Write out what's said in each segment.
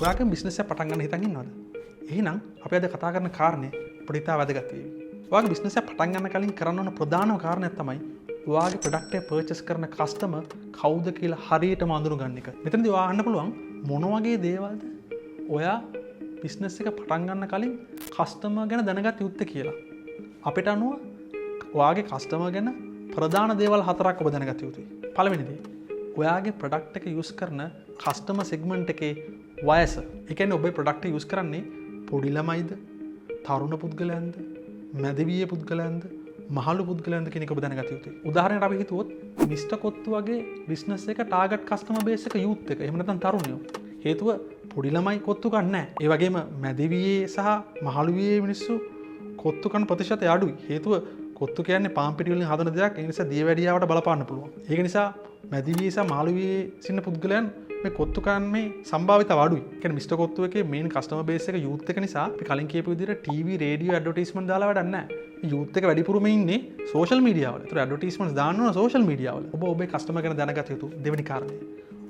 ඔයාගේ බිස්නස් එක පටන් ගන්න හිතන් ඉන්නවද? එහෙනම් අපි අද කතා කරන කාරණේ අපිට ඉතාල වැදගත් වෙයි. ඔයාගේ බිස්නස් එක පටන් ගන්න කලින් කරන්න ඕන ප්‍රධානම කාරණයක් තමයි ඔයාගේ ප්‍රොඩක්ට් එක පර්චේස් කරන කස්ටමර් කවුද කියලා හරියටම අඳුනගන්න එක. මෙතනදී ඔයා අහන්න පුළුවන් මොන වගේ දේවල්ද ඔයා බිස්නස් එක පටන් ගන්න කලින් කස්ටමර් ගැන දැනගත යුත්තේ කියලා. අපිට අනුව ඔයාගේ කස්ටමර් ගැන ප්‍රධාන දේවල් 4ක් ඔබ දැනගත යුතුයි. පළවෙනි දේ ඔයාගේ ප්‍රොඩක්ට් එක යූස් කරන කස්ටමර් සෙග්මන්ට් එකේ වයස. ඒ කියන්නේ ඔබේ ප්‍රොඩක්ට් එක යූස් කරන්නේ පොඩි ළමයිද, තරුණ පුද්ගලයන්ද, මැදවිය පුද්ගලයන්ද, මහලු පුද්ගලයන්ද කියන එක ඔබ දැනගත යුතුයි. උදාහරණයක් අපි හිතුවොත් මිස්ටර් කොත්තු වගේ බිස්නස් එක ටාගට් කස්ටමර් බේස් එක යූත් එක. එහෙම නැත්නම් තරුණයෝ. හේතුව පොඩි ළමයි කොත්තු කන්නේ නැහැ. ඒ වගේම මැදවියේ සහ මහලුවියේ මිනිස්සු කොත්තු කන ප්‍රතිශතය අඩුයි. හේතුව කොත්තු කියන්නේ පාන් පිටි වලින් හදන දෙයක්. ඒ නිසා දියවැඩියාවට බලපාන්න පුළුවන්. ඒක නිසා මැදිවියේ සහ මහලුවියේ සින්න පුද්ගලයන් මේ කොත්තු කන්නේ සම්භාවිතාව අඩුයි. ඒ කියන්නේ මිස්ටර් කොත්තු එකේ මේන් කස්ටමර් බේස් එක යූත් එක නිසා අපි කලින් කියපු විදිහට ටීවී රේඩියෝ ඇඩ්වර්ටයිස්මන්ට් දාලා වැඩක් නැහැ. යූත් එක වැඩිපුරම ඉන්නේ සෝෂල් මීඩියා වල. ඒතර ඇඩ්වර්ටයිස්මන්ට්ස් දාන්න ඕන සෝෂල් මීඩියා වල. ඔබ ඔබේ කස්ටමර් ගැන දැනගත යුතු දෙවෙනි කාරණය.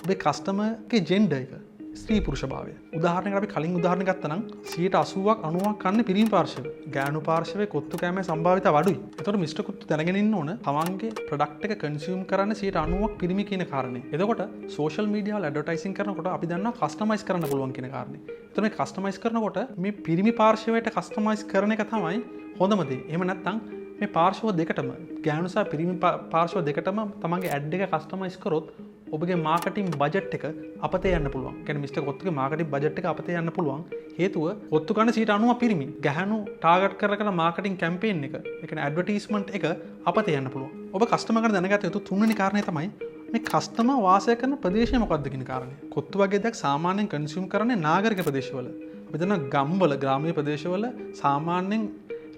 ඔබේ කස්ටමර්ගේ ජෙන්ඩර් එක. ස්ත්‍රී පුරුෂ භාවය. උදාහරණයකට අපි කලින් උදාහරණ ගත්තා නම් 80%ක් 90ක් කන්නේ පිරිමි පාර්ශවය. ගෑනු පාර්ශවයේ කොත්තු කෑමේ සම්භාවිතාව අඩුයි. ඒතකොට මිස්ටර් කොත්තු දැනගෙන ඉන්න ඕන තමන්ගේ ප්‍රොඩක්ට් එක කන්සියුම් කරන්න 90ක් පිරිමි කියන කාරණේ. එතකොට සෝෂල් මීඩියා වල ඇඩ්වර්ටයිසින් කරනකොට අපි දන්නවා කස්ටමයිස් කරන්න පුළුවන් කියන කාරණේ. එතකොට මේ කස්ටමයිස් කරනකොට මේ පිරිමි පාර්ශවයට කස්ටමයිස් කරන එක තමයි හොඳම දේ. එහෙම නැත්නම් මේ පාර්ශව දෙකටම ගෑනු සහ පිරිමි පාර්ශව දෙකටම තමන්ගේ ඇඩ් එක කස්ටමයිස් කරොත් ඔබගේ මාකටිං බජට් එක අපතේ යන්න පුළුවන්. කියන්නේ මිස්ටර් කොත්තුගේ මාකටිං බජට් එක අපතේ යන්න පුළුවන්. හේතුව කොත්තු කන 90% පිරිමි. ගැහණු ටාගට් කරගෙන මාකටිං කැම්පේන් එක, ඒ කියන්නේ ඇඩ්වර්ටයිස්මන්ට් එක අපතේ යන්න පුළුවන්. ඔබ කස්ටමර් කෙනෙක් දැනගත යුතු තුන්වෙනි කාරණය තමයි මේ කස්ටමර් වාසය කරන ප්‍රදේශය මොකක්ද කියන කාරණය. කොත්තු වගේ දෙයක් සාමාන්‍යයෙන් කන්සියුම් කරන්නේ නාගරික ප්‍රදේශවල. අපි දන්නවා ගම්වල, ග්‍රාමීය ප්‍රදේශවල සාමාන්‍යයෙන්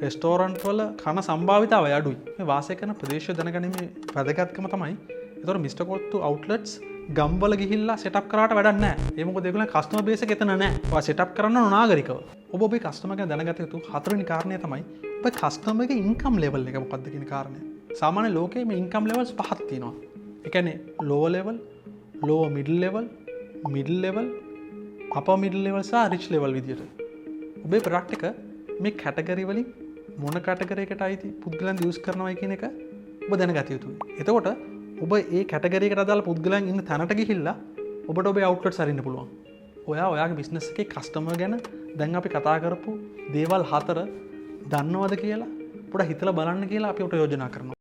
රෙස්ටෝරන්ට් වල කන සම්භාවිතාවය අඩුයි. මේ වාසය කරන ප්‍රදේශය දැනගැනීමේ වැදගත්කම තමයි. ඒතකොට මිස්ටර් කොත්තු අවුට්ලට්ස් ගම්වල ගිහිල්ලා සෙටප් කරාට වැඩක් නැහැ. ඒ මොකද ඒගොල්ලන් කස්ටමර් බේස් එක එතන නැහැ. ඔයා සෙටප් කරන්න ඕන නාගරිකව. ඔබ ඔබේ කස්ටමර් ගැන දැනගත යුතු හතරවෙනි කාරණය තමයි ඔබේ කස්ටමර් ගේ ඉන්කම් ලෙවල් එක මොකක්ද කියන කාරණය. සාමාන්‍ය ලෝකයේ මේ ඉන්කම් ලෙවල්ස් පහක් තියෙනවා. ඒ කියන්නේ lower level, lower middle level, middle level, upper middle level සහ rich level විදියට. ඔබේ ප්‍රොඩක්ට් එක මේ කැටගරි වලින් මොන කැටගරි එකකට අයිති පුද්ගලයන් යූස් කරනවයි කියන එක ඔබ දැනගත යුතුයි. එතකොට ඔබ ඒ කැටගරි එකට අදාළ පුද්ගලයන් ඉන්න තැනට ගිහිල්ලා ඔබට ඔබේ අවුට්ලට්ස් අරින්න පුළුවන්. ඔයාගේ බිස්නස් එකේ කස්ටමර් ගැන දැන් අපි කතා කරපු දේවල් 4 දන්නවද කියලා පොඩ්ඩක් හිතලා බලන්න කියලා අපි ඔබට යෝජනා කරනවා.